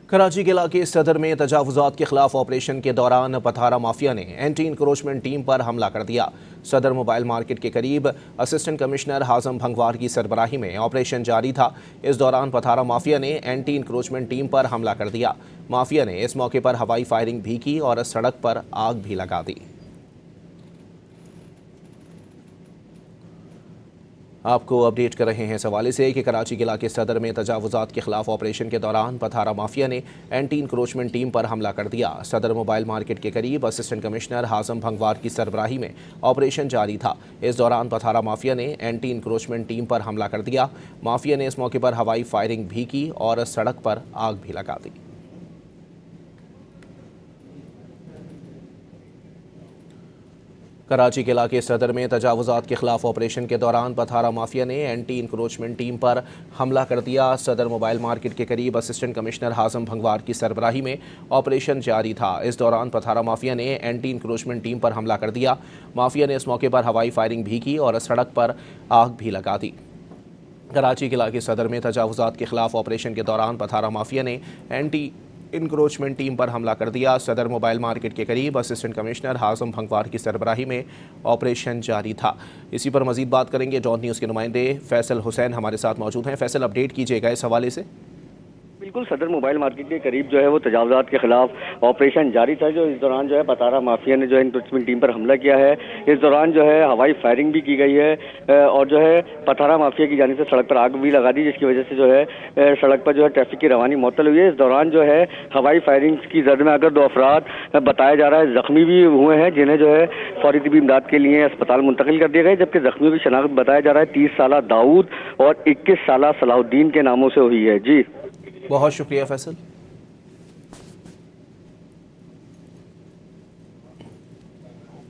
کراچی کے علاقے صدر میں تجاوزات کے خلاف آپریشن کے دوران پتھارا مافیا نے اینٹی انکروچمنٹ ٹیم پر حملہ کر دیا۔ صدر موبائل مارکیٹ کے قریب اسسٹنٹ کمشنر حازم بھنگوار کی سربراہی میں آپریشن جاری تھا۔ اس دوران پتھارا مافیا نے اینٹی انکروچمنٹ ٹیم پر حملہ کر دیا۔ مافیا نے اس موقع پر ہوائی فائرنگ بھی کی اور سڑک پر آگ بھی لگا دی۔ آپ کو اپڈیٹ کر رہے ہیں اس حوالے سے کہ کراچی کے علاقے صدر میں تجاوزات کے خلاف آپریشن کے دوران پتھارا مافیا نے اینٹی انکروچمنٹ ٹیم پر حملہ کر دیا۔ صدر موبائل مارکیٹ کے قریب اسسٹنٹ کمشنر حازم بھنگوار کی سربراہی میں آپریشن جاری تھا۔ اس دوران پتھارا مافیا نے اینٹی انکروچمنٹ ٹیم پر حملہ کر دیا۔ مافیا نے اس موقع پر ہوائی فائرنگ بھی کی اور سڑک پر آگ بھی لگا دی۔ کراچی کے علاقے صدر میں تجاوزات کے خلاف آپریشن کے دوران پتھارا مافیا نے اینٹی انکروچمنٹ ٹیم پر حملہ کر دیا۔ صدر موبائل مارکیٹ کے قریب اسسٹنٹ کمشنر حازم بھنگوار کی سربراہی میں آپریشن جاری تھا۔ اس دوران پتھارا مافیا نے اینٹی انکروچمنٹ ٹیم پر حملہ کر دیا۔ مافیا نے اس موقع پر ہوائی فائرنگ بھی کی اور سڑک پر آگ بھی لگا دی۔ کراچی کے علاقے صدر میں تجاوزات کے خلاف آپریشن کے دوران پتھارا مافیا نے اینٹی انکروچمنٹ ٹیم پر حملہ کر دیا۔ صدر موبائل مارکیٹ کے قریب اسسٹنٹ کمشنر حازم بھنگوار کی سربراہی میں آپریشن جاری تھا۔ اسی پر مزید بات کریں گے۔ ڈان نیوز کے نمائندے فیصل حسین ہمارے ساتھ موجود ہیں۔ فیصل، اپڈیٹ کیجیے گا اس حوالے سے۔ بالکل، صدر موبائل مارکیٹ کے قریب جو ہے وہ تجاوزات کے خلاف آپریشن جاری تھا، جو اس دوران جو ہے پتھارا مافیا نے جو ہے انکروچمنٹ ٹیم پر حملہ کیا ہے۔ اس دوران جو ہے ہوائی فائرنگ بھی کی گئی ہے اور جو ہے پتھارا مافیا کی جانب سے سڑک پر آگ بھی لگا دی، جس کی وجہ سے جو ہے سڑک پر جو ہے ٹریفک کی روانی معطل ہوئی ہے۔ اس دوران جو ہے ہوائی فائرنگ کی زد میں اگر 2 افراد بتایا جا رہا ہے زخمی بھی ہوئے ہیں، جنہیں جو ہے فوری طبی امداد کے لیے اسپتال منتقل کر دیا گیا، جبکہ زخمیوں کی شناخت بتایا جا رہا ہے 30 سالہ داؤد اور 21 سالہ صلاح الدین کے ناموں سے ہوئی ہے۔ جی بہت شکریہ فیصل۔